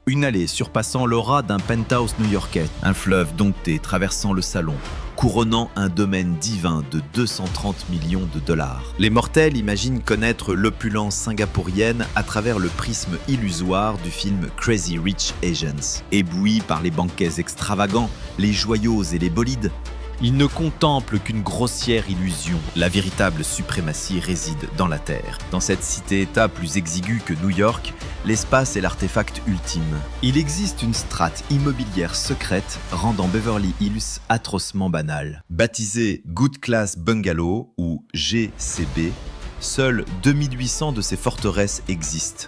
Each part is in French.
Une allée surpassant l'aura d'un penthouse new-yorkais, un fleuve dompté traversant le salon, couronnant un domaine divin de 230 millions de dollars. Les mortels imaginent connaître l'opulence singapourienne à travers le prisme illusoire du film Crazy Rich Asians. Éblouis par les banquets extravagants, les joyaux et les bolides, ils ne contemplent qu'une grossière illusion. La véritable suprématie réside dans la Terre. Dans cette cité-État plus exiguë que New York, l'espace est l'artefact ultime. Il existe une strate immobilière secrète rendant Beverly Hills atrocement banal. Baptisé Good Class Bungalow ou GCB, seuls 2800 de ces forteresses existent.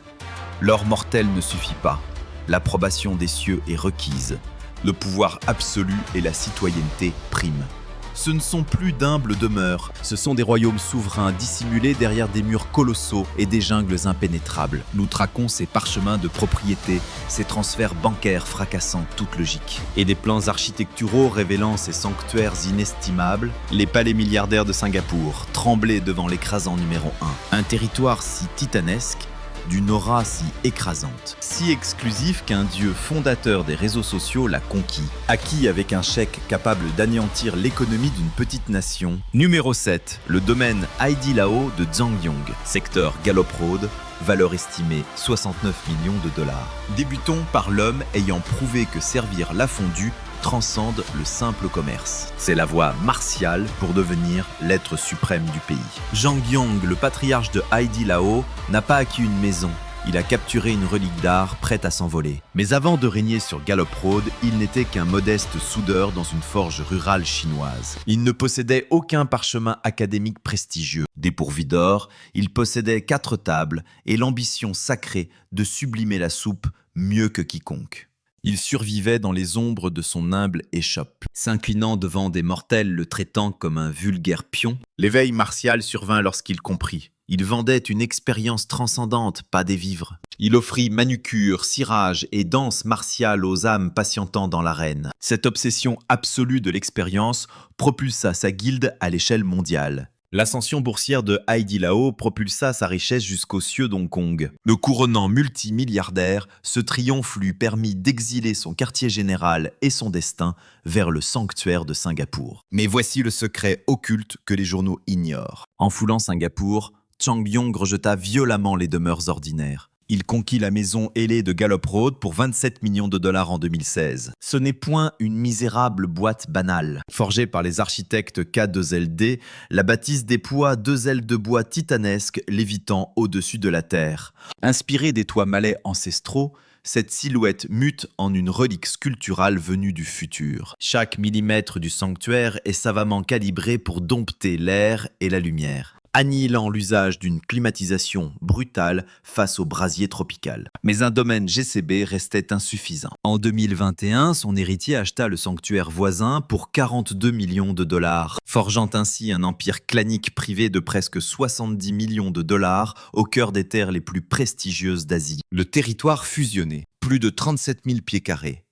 L'or mortel ne suffit pas. L'approbation des cieux est requise. Le pouvoir absolu et la citoyenneté priment. Ce ne sont plus d'humbles demeures, ce sont des royaumes souverains dissimulés derrière des murs colossaux et des jungles impénétrables. Nous traquons ces parchemins de propriété, ces transferts bancaires fracassant toute logique. Et des plans architecturaux révélant ces sanctuaires inestimables, les palais milliardaires de Singapour, tremblaient devant l'écrasant numéro 1. Un territoire si titanesque, d'une aura si écrasante, si exclusif qu'un dieu fondateur des réseaux sociaux l'a conquis, acquis avec un chèque capable d'anéantir l'économie d'une petite nation. Numéro 7, le domaine Haidilao de Zhangyong, secteur Gallop Road, valeur estimée 69 millions de dollars. Débutons par l'homme ayant prouvé que servir la fondue transcende le simple commerce. C'est la voie martiale pour devenir l'être suprême du pays. Zhangyong, le patriarche de Haidilao, n'a pas acquis une maison. Il a capturé une relique d'art prête à s'envoler. Mais avant de régner sur Gallop Road, il n'était qu'un modeste soudeur dans une forge rurale chinoise. Il ne possédait aucun parchemin académique prestigieux. Dépourvu d'or, il possédait 4 tables et l'ambition sacrée de sublimer la soupe mieux que quiconque. Il survivait dans les ombres de son humble échoppe, s'inclinant devant des mortels le traitant comme un vulgaire pion. L'éveil martial survint lorsqu'il comprit. Il vendait une expérience transcendante, pas des vivres. Il offrit manucure, cirage et danse martiale aux âmes patientant dans l'arène. Cette obsession absolue de l'expérience propulsa sa guilde à l'échelle mondiale. L'ascension boursière de Haidilao propulsa sa richesse jusqu'aux cieux d'Hong Kong. Le couronnant multimilliardaire, ce triomphe lui permit d'exiler son quartier général et son destin vers le sanctuaire de Singapour. Mais voici le secret occulte que les journaux ignorent. En foulant Singapour, Zhangyong rejeta violemment les demeures ordinaires. Il conquit la maison ailée de Gallop Road pour 27 millions de dollars en 2016. Ce n'est point une misérable boîte banale. Forgée par les architectes K2LD, la bâtisse déploie 2 ailes de bois titanesques lévitant au-dessus de la terre. Inspirée des toits malais ancestraux, cette silhouette mute en une relique sculpturale venue du futur. Chaque millimètre du sanctuaire est savamment calibré pour dompter l'air et la lumière, annihilant l'usage d'une climatisation brutale face au brasier tropical. Mais un domaine GCB restait insuffisant. En 2021, son héritier acheta le sanctuaire voisin pour 42 millions de dollars, forgeant ainsi un empire clanique privé de presque 70 millions de dollars au cœur des terres les plus prestigieuses d'Asie. Le territoire fusionné, plus de 37 000 pieds carrés.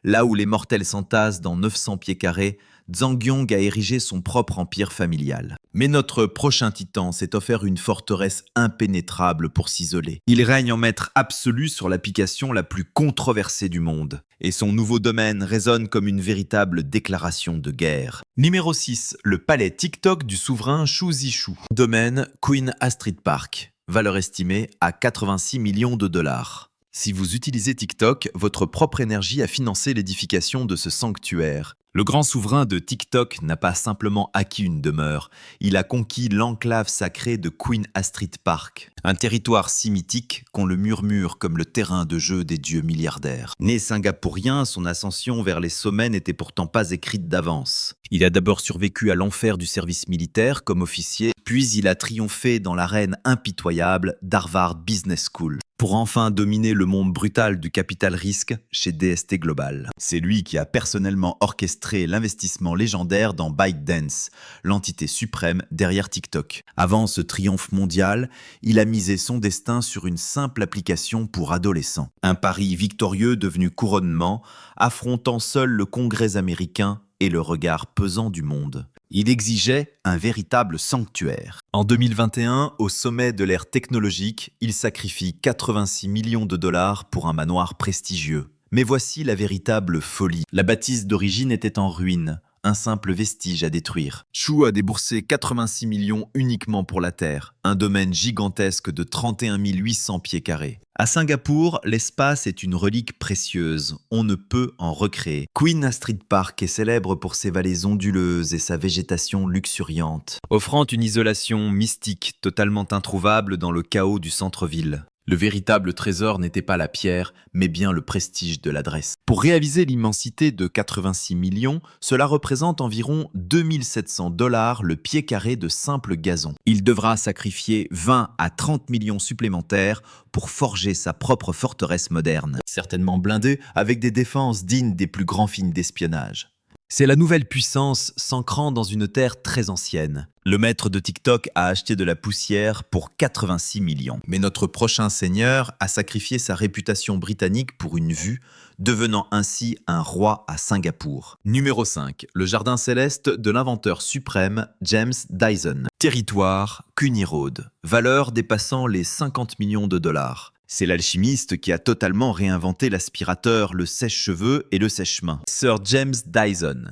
Là où les mortels s'entassent dans 900 pieds carrés, Zhangyong a érigé son propre empire familial. Mais notre prochain titan s'est offert une forteresse impénétrable pour s'isoler. Il règne en maître absolu sur l'application la plus controversée du monde. Et son nouveau domaine résonne comme une véritable déclaration de guerre. Numéro 6, le palais TikTok du souverain Xu Zhishu. Domaine Queen Astrid Park. Valeur estimée à 86 millions de dollars. Si vous utilisez TikTok, votre propre énergie a financé l'édification de ce sanctuaire. Le grand souverain de TikTok n'a pas simplement acquis une demeure, il a conquis l'enclave sacrée de Queen Astrid Park, un territoire si mythique qu'on le murmure comme le terrain de jeu des dieux milliardaires. Né singapourien, son ascension vers les sommets n'était pourtant pas écrite d'avance. Il a d'abord survécu à l'enfer du service militaire comme officier, puis il a triomphé dans l'arène impitoyable d'Harvard Business School, pour enfin dominer le monde brutal du capital risque chez DST Global. C'est lui qui a personnellement orchestré l'investissement légendaire dans ByteDance, l'entité suprême derrière TikTok. Avant ce triomphe mondial, il a misé son destin sur une simple application pour adolescents. Un pari victorieux devenu couronnement, affrontant seul le Congrès américain et le regard pesant du monde. Il exigeait un véritable sanctuaire. En 2021, au sommet de l'ère technologique, il sacrifie 86 millions de dollars pour un manoir prestigieux. Mais voici la véritable folie. La bâtisse d'origine était en ruine, un simple vestige à détruire. Chu a déboursé 86 millions uniquement pour la terre, un domaine gigantesque de 31 800 pieds carrés. À Singapour, l'espace est une relique précieuse, on ne peut en recréer. Queen Astrid Park est célèbre pour ses vallées onduleuses et sa végétation luxuriante, offrant une isolation mystique totalement introuvable dans le chaos du centre-ville. Le véritable trésor n'était pas la pierre, mais bien le prestige de l'adresse. Pour réaliser l'immensité de 86 millions, cela représente environ 2700 dollars le pied carré de simple gazon. Il devra sacrifier 20 à 30 millions supplémentaires pour forger sa propre forteresse moderne, certainement blindée avec des défenses dignes des plus grands films d'espionnage. C'est la nouvelle puissance s'ancrant dans une terre très ancienne. Le maître de TikTok a acheté de la poussière pour 86 millions. Mais notre prochain seigneur a sacrifié sa réputation britannique pour une vue, devenant ainsi un roi à Singapour. Numéro 5. Le jardin céleste de l'inventeur suprême James Dyson. Territoire, Cuney Road. Valeur dépassant les 50 millions de dollars. C'est l'alchimiste qui a totalement réinventé l'aspirateur, le sèche-cheveux et le sèche-mains. Sir James Dyson.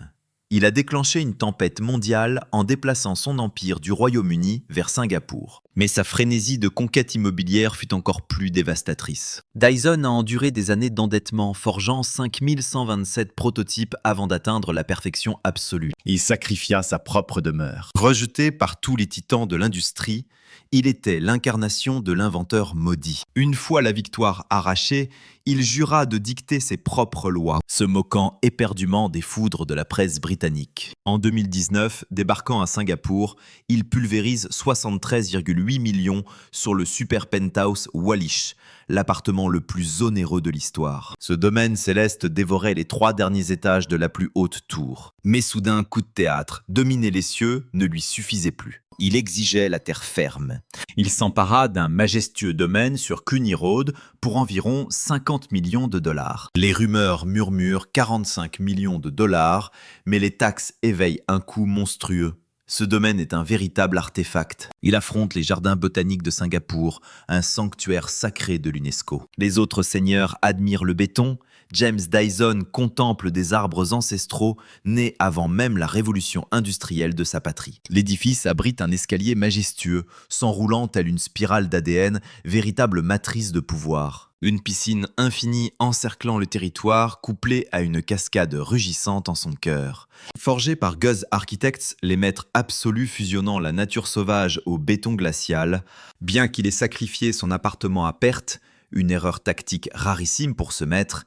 Il a déclenché une tempête mondiale en déplaçant son empire du Royaume-Uni vers Singapour. Mais sa frénésie de conquête immobilière fut encore plus dévastatrice. Dyson a enduré des années d'endettement, forgeant 5127 prototypes avant d'atteindre la perfection absolue. Il sacrifia sa propre demeure. Rejeté par tous les titans de l'industrie, il était l'incarnation de l'inventeur maudit. Une fois la victoire arrachée, il jura de dicter ses propres lois, se moquant éperdument des foudres de la presse britannique. En 2019, débarquant à Singapour, il pulvérise 73,8 millions sur le super penthouse Wallich, l'appartement le plus onéreux de l'histoire. Ce domaine céleste dévorait les 3 derniers étages de la plus haute tour. Mais soudain, coup de théâtre, dominer les cieux ne lui suffisait plus. Il exigeait la terre ferme. Il s'empara d'un majestueux domaine sur Cuney Road pour environ 50 millions de dollars. Les rumeurs murmurent 45 millions de dollars, mais les taxes éveillent un coût monstrueux. Ce domaine est un véritable artefact. Il affronte les jardins botaniques de Singapour, un sanctuaire sacré de l'UNESCO. Les autres seigneurs admirent le béton. James Dyson contemple des arbres ancestraux nés avant même la révolution industrielle de sa patrie. L'édifice abrite un escalier majestueux, s'enroulant telle une spirale d'ADN, véritable matrice de pouvoir. Une piscine infinie encerclant le territoire, couplée à une cascade rugissante en son cœur. Forgé par Guz Architects, les maîtres absolus fusionnant la nature sauvage au béton glacial, bien qu'il ait sacrifié son appartement à perte, une erreur tactique rarissime pour ce maître,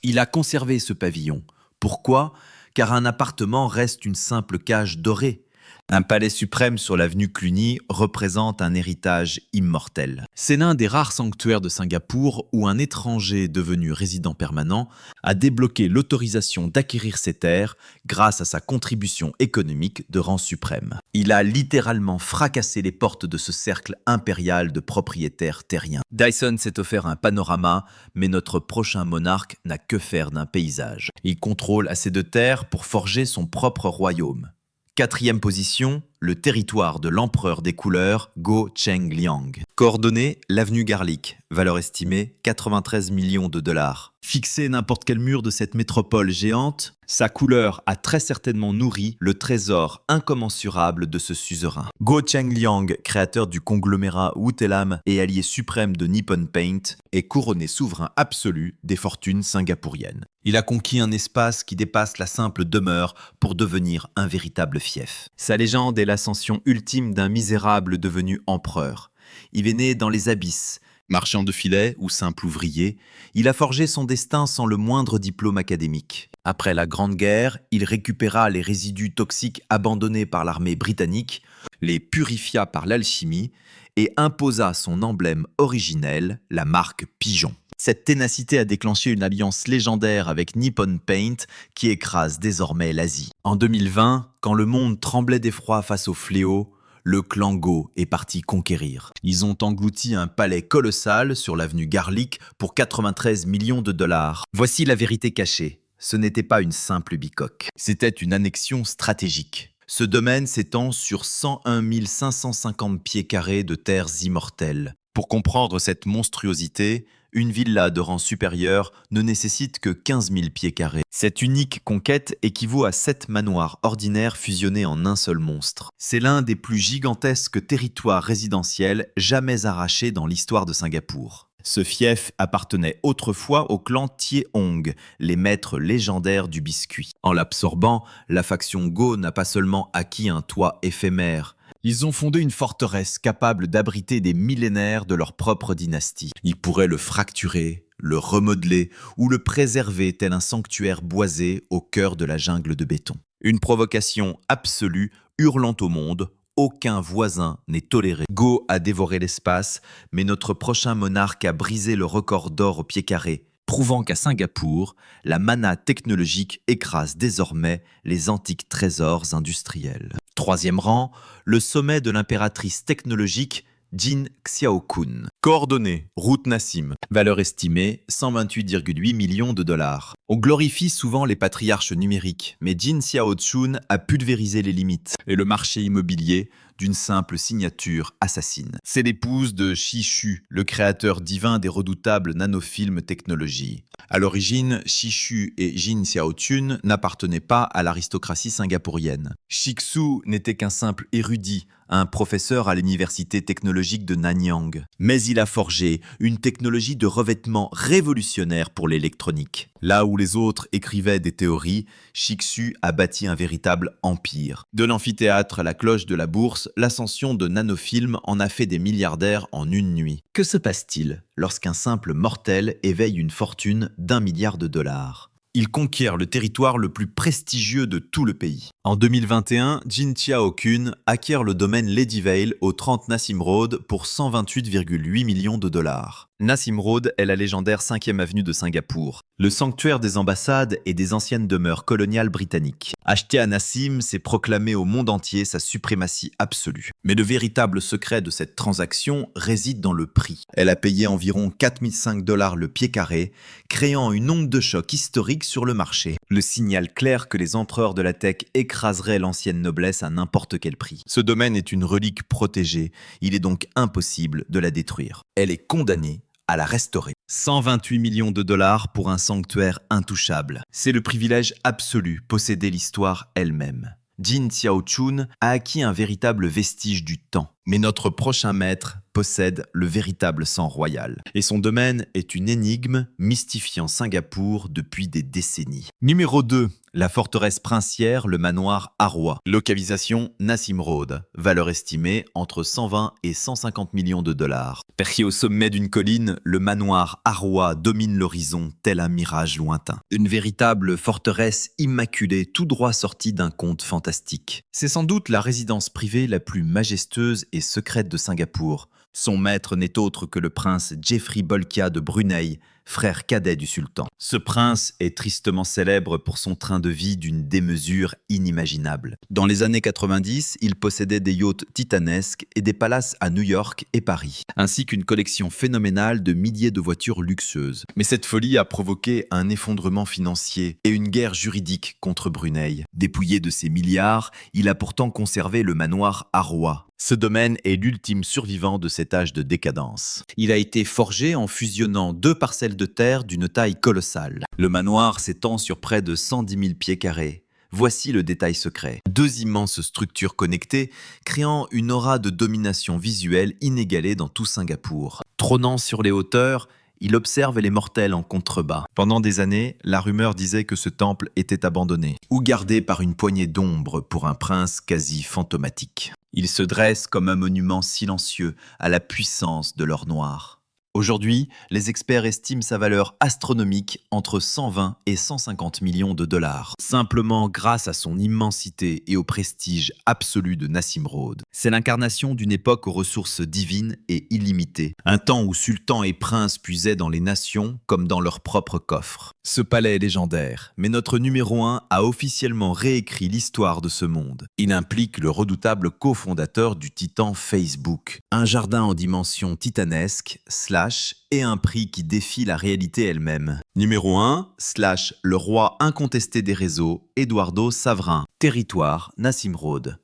il a conservé ce pavillon. Pourquoi ? Car un appartement reste une simple cage dorée. Un palais suprême sur l'avenue Cluny représente un héritage immortel. C'est l'un des rares sanctuaires de Singapour où un étranger devenu résident permanent a débloqué l'autorisation d'acquérir ses terres grâce à sa contribution économique de rang suprême. Il a littéralement fracassé les portes de ce cercle impérial de propriétaires terriens. Dyson s'est offert un panorama, mais notre prochain monarque n'a que faire d'un paysage. Il contrôle assez de terres pour forger son propre royaume. 4e position, le territoire de l'empereur des couleurs, Go Cheng Liang. Coordonnées, l'avenue Garlic, valeur estimée 93 millions de dollars. Fixé n'importe quel mur de cette métropole géante, sa couleur a très certainement nourri le trésor incommensurable de ce suzerain. Go Cheng Liang, créateur du conglomérat Wuthelam et allié suprême de Nippon Paint, est couronné souverain absolu des fortunes singapouriennes. Il a conquis un espace qui dépasse la simple demeure pour devenir un véritable fief. Sa légende est l'ascension ultime d'un misérable devenu empereur. Il est né dans les abysses. Marchand de filets ou simple ouvrier, il a forgé son destin sans le moindre diplôme académique. Après la Grande Guerre, il récupéra les résidus toxiques abandonnés par l'armée britannique, les purifia par l'alchimie et imposa son emblème originel, la marque Pigeon. Cette ténacité a déclenché une alliance légendaire avec Nippon Paint qui écrase désormais l'Asie. En 2020, quand le monde tremblait d'effroi face au fléau, le clan Go est parti conquérir. Ils ont englouti un palais colossal sur l'avenue Garlic pour 93 millions de dollars. Voici la vérité cachée. Ce n'était pas une simple bicoque. C'était une annexion stratégique. Ce domaine s'étend sur 101 550 pieds carrés de terres immortelles. Pour comprendre cette monstruosité, une villa de rang supérieur ne nécessite que 15 000 pieds carrés. Cette unique conquête équivaut à 7 manoirs ordinaires fusionnés en un seul monstre. C'est l'un des plus gigantesques territoires résidentiels jamais arrachés dans l'histoire de Singapour. Ce fief appartenait autrefois au clan Thieh Hong, les maîtres légendaires du biscuit. En l'absorbant, la faction Go n'a pas seulement acquis un toit éphémère. Ils ont fondé une forteresse capable d'abriter des millénaires de leur propre dynastie. Ils pourraient le fracturer, le remodeler ou le préserver tel un sanctuaire boisé au cœur de la jungle de béton. Une provocation absolue, hurlant au monde. Aucun voisin n'est toléré. Go a dévoré l'espace, mais notre prochain monarque a brisé le record d'or au pied carré, prouvant qu'à Singapour, la mana technologique écrase désormais les antiques trésors industriels. Troisième rang, le sommet de l'impératrice technologique Jin Xiaokun. Coordonnées, route Nassim. Valeur estimée, 128,8 millions de dollars. On glorifie souvent les patriarches numériques, mais Jin Xiaochun a pulvérisé les limites et le marché immobilier d'une simple signature assassine. C'est l'épouse de Shi Shu, le créateur divin des redoutables nanofilms technologies. À l'origine, Shi Shu et Jin Xiaochun n'appartenaient pas à l'aristocratie singapourienne. Shi Xu n'était qu'un simple érudit, un professeur à l'université technologique de Nanyang. Mais il a forgé une technologie de revêtement révolutionnaire pour l'électronique. Là où les autres écrivaient des théories, Shi Xu a bâti un véritable empire. De l'amphithéâtre à la cloche de la bourse, l'ascension de nanofilms en a fait des milliardaires en une nuit. Que se passe-t-il lorsqu'un simple mortel éveille une fortune d'1 milliard de dollars ? Il conquiert le territoire le plus prestigieux de tout le pays. En 2021, Jin Xiaokun acquiert le domaine Ladyvale au 30 Nassim Road pour 128,8 millions de dollars. Nassim Road est la légendaire 5e avenue de Singapour, le sanctuaire des ambassades et des anciennes demeures coloniales britanniques. Acheter à Nassim, c'est proclamer au monde entier sa suprématie absolue. Mais le véritable secret de cette transaction réside dans le prix. Elle a payé environ 4005 dollars le pied carré, créant une onde de choc historique sur le marché. Le signal clair que les empereurs de la tech écraseraient l'ancienne noblesse à n'importe quel prix. Ce domaine est une relique protégée, il est donc impossible de la détruire. Elle est condamnée à la restaurer. 128 millions de dollars pour un sanctuaire intouchable. C'est le privilège absolu, posséder l'histoire elle-même. Jin Xiaochun a acquis un véritable vestige du temps. Mais notre prochain maître possède le véritable sang royal. Et son domaine est une énigme mystifiant Singapour depuis des décennies. Numéro 2. La forteresse princière, le manoir Arwah. Localisation Nassim Road. Valeur estimée entre 120 et 150 millions de dollars. Perché au sommet d'une colline, le manoir Arwah domine l'horizon tel un mirage lointain. Une véritable forteresse immaculée, tout droit sortie d'un conte fantastique. C'est sans doute la résidence privée la plus majestueuse et secrète de Singapour. Son maître n'est autre que le prince Jeffrey Bolkiah de Brunei, frère cadet du sultan. Ce prince est tristement célèbre pour son train de vie d'une démesure inimaginable. Dans les années 90, il possédait des yachts titanesques et des palaces à New York et Paris, ainsi qu'une collection phénoménale de milliers de voitures luxueuses. Mais cette folie a provoqué un effondrement financier et une guerre juridique contre Brunei. Dépouillé de ses milliards, il a pourtant conservé le manoir Arwah. Ce domaine est l'ultime survivant de cet âge de décadence. Il a été forgé en fusionnant 2 parcelles de terre d'une taille colossale. Le manoir s'étend sur près de 110 000 pieds carrés. Voici le détail secret. 2 immenses structures connectées, créant une aura de domination visuelle inégalée dans tout Singapour. Trônant sur les hauteurs, il observe les mortels en contrebas. Pendant des années, la rumeur disait que ce temple était abandonné, ou gardé par une poignée d'ombre pour un prince quasi fantomatique. Il se dresse comme un monument silencieux à la puissance de l'or noir. Aujourd'hui, les experts estiment sa valeur astronomique entre 120 et 150 millions de dollars, simplement grâce à son immensité et au prestige absolu de Nassim Road. C'est l'incarnation d'une époque aux ressources divines et illimitées, un temps où sultans et princes puisaient dans les nations comme dans leurs propres coffres. Ce palais est légendaire, mais notre numéro 1 a officiellement réécrit l'histoire de ce monde. Il implique le redoutable cofondateur du titan Facebook, un jardin en dimension titanesque / slash et un prix qui défie la réalité elle-même. Numéro 1, slash le roi incontesté des réseaux, Eduardo Saverin. Territoire, Nassim Road.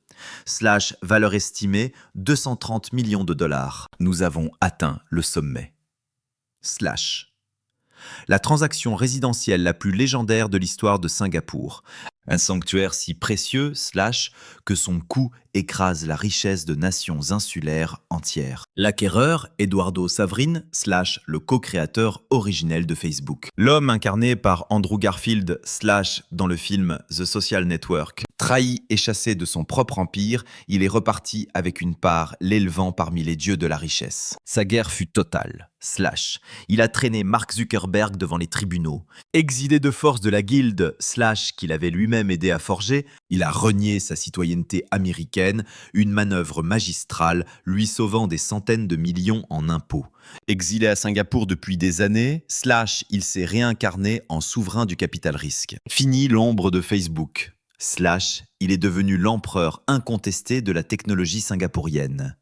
Slash valeur estimée, 230 millions de dollars. Nous avons atteint le sommet. Slash. La transaction résidentielle la plus légendaire de l'histoire de Singapour. Un sanctuaire si précieux, slash, que son coût écrase la richesse de nations insulaires entières. L'acquéreur, Eduardo Saverin, slash, le co-créateur originel de Facebook. L'homme incarné par Andrew Garfield, slash, dans le film The Social Network. Trahi et chassé de son propre empire, il est reparti avec une part l'élevant parmi les dieux de la richesse. Sa guerre fut totale, slash. Il a traîné Mark Zuckerberg devant les tribunaux. Exilé de force de la guilde, slash, qu'il avait lui-même aidé à forger, il a renié sa citoyenneté américaine, une manœuvre magistrale lui sauvant des centaines de millions en impôts. Exilé à Singapour depuis des années, slash, il s'est réincarné en souverain du capital risque. Fini l'ombre de Facebook. Slash, il est devenu l'empereur incontesté de la technologie singapourienne.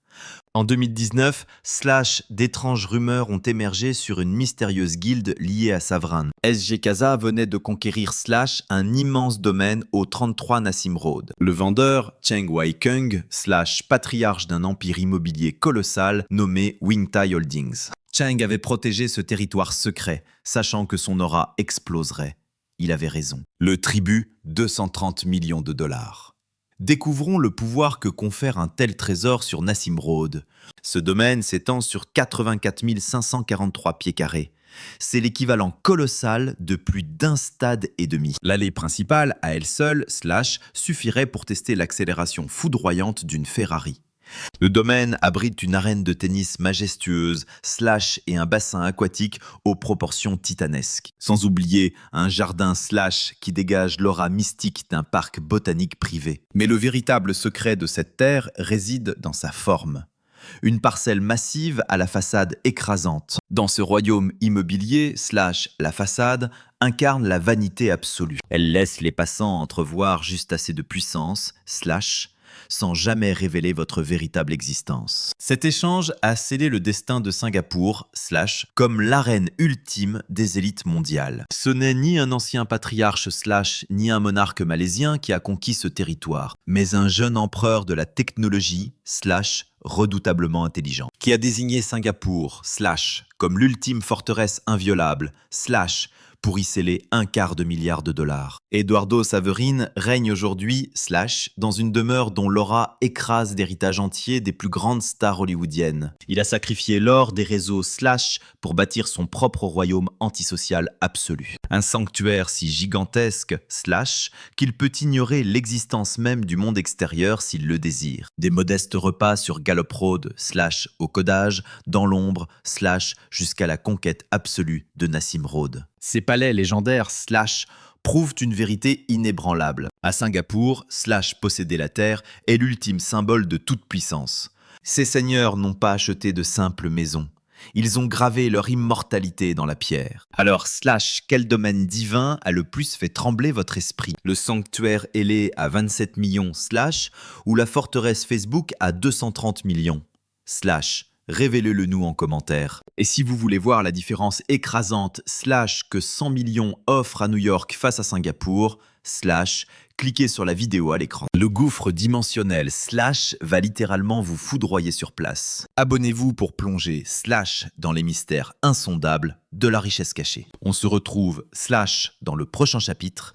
En 2019, slash, d'étranges rumeurs ont émergé sur une mystérieuse guilde liée à Saverin. SG Casa venait de conquérir slash un immense domaine au 33 Nassim Road. Le vendeur, Cheng Wai-Kung, slash patriarche d'un empire immobilier colossal nommé Wing Tai Holdings. Cheng avait protégé ce territoire secret, sachant que son aura exploserait. Il avait raison. Le tribut, 230 millions de dollars. Découvrons le pouvoir que confère un tel trésor sur Nassim Road. Ce domaine s'étend sur 84 543 pieds carrés. C'est l'équivalent colossal de plus d'un stade et demi. L'allée principale, à elle seule, slash, suffirait pour tester l'accélération foudroyante d'une Ferrari. Le domaine abrite une arène de tennis majestueuse, slash et un bassin aquatique aux proportions titanesques. Sans oublier un jardin slash qui dégage l'aura mystique d'un parc botanique privé. Mais le véritable secret de cette terre réside dans sa forme. Une parcelle massive à la façade écrasante. Dans ce royaume immobilier, slash la façade, incarne la vanité absolue. Elle laisse les passants entrevoir juste assez de puissance, slash, sans jamais révéler votre véritable existence. Cet échange a scellé le destin de Singapour, slash, comme l'arène ultime des élites mondiales. Ce n'est ni un ancien patriarche, slash, ni un monarque malaisien qui a conquis ce territoire, mais un jeune empereur de la technologie, slash, redoutablement intelligent, qui a désigné Singapour, slash, comme l'ultime forteresse inviolable, slash, pour y sceller $250 million. Eduardo Saverin règne aujourd'hui, slash, dans une demeure dont l'aura écrase l'héritage entier des plus grandes stars hollywoodiennes. Il a sacrifié l'or des réseaux, slash, pour bâtir son propre royaume antisocial absolu. Un sanctuaire si gigantesque, slash, qu'il peut ignorer l'existence même du monde extérieur s'il le désire. Des modestes repas sur Gallop Road, slash, au codage, dans l'ombre, slash, jusqu'à la conquête absolue de Nassim Road. Ces palais légendaires, slash, prouvent une vérité inébranlable. À Singapour, slash, posséder la terre est l'ultime symbole de toute puissance. Ces seigneurs n'ont pas acheté de simples maisons. Ils ont gravé leur immortalité dans la pierre. Alors, slash, quel domaine divin a le plus fait trembler votre esprit? Le sanctuaire ailé à 27 millions, slash, ou la forteresse Facebook à 230 millions, slash? Révélez-le nous en commentaire. Et si vous voulez voir la différence écrasante slash que 100 millions offrent à New York face à Singapour, slash, cliquez sur la vidéo à l'écran. Le gouffre dimensionnel slash va littéralement vous foudroyer sur place. Abonnez-vous pour plonger slash dans les mystères insondables de la richesse cachée. On se retrouve slash dans le prochain chapitre.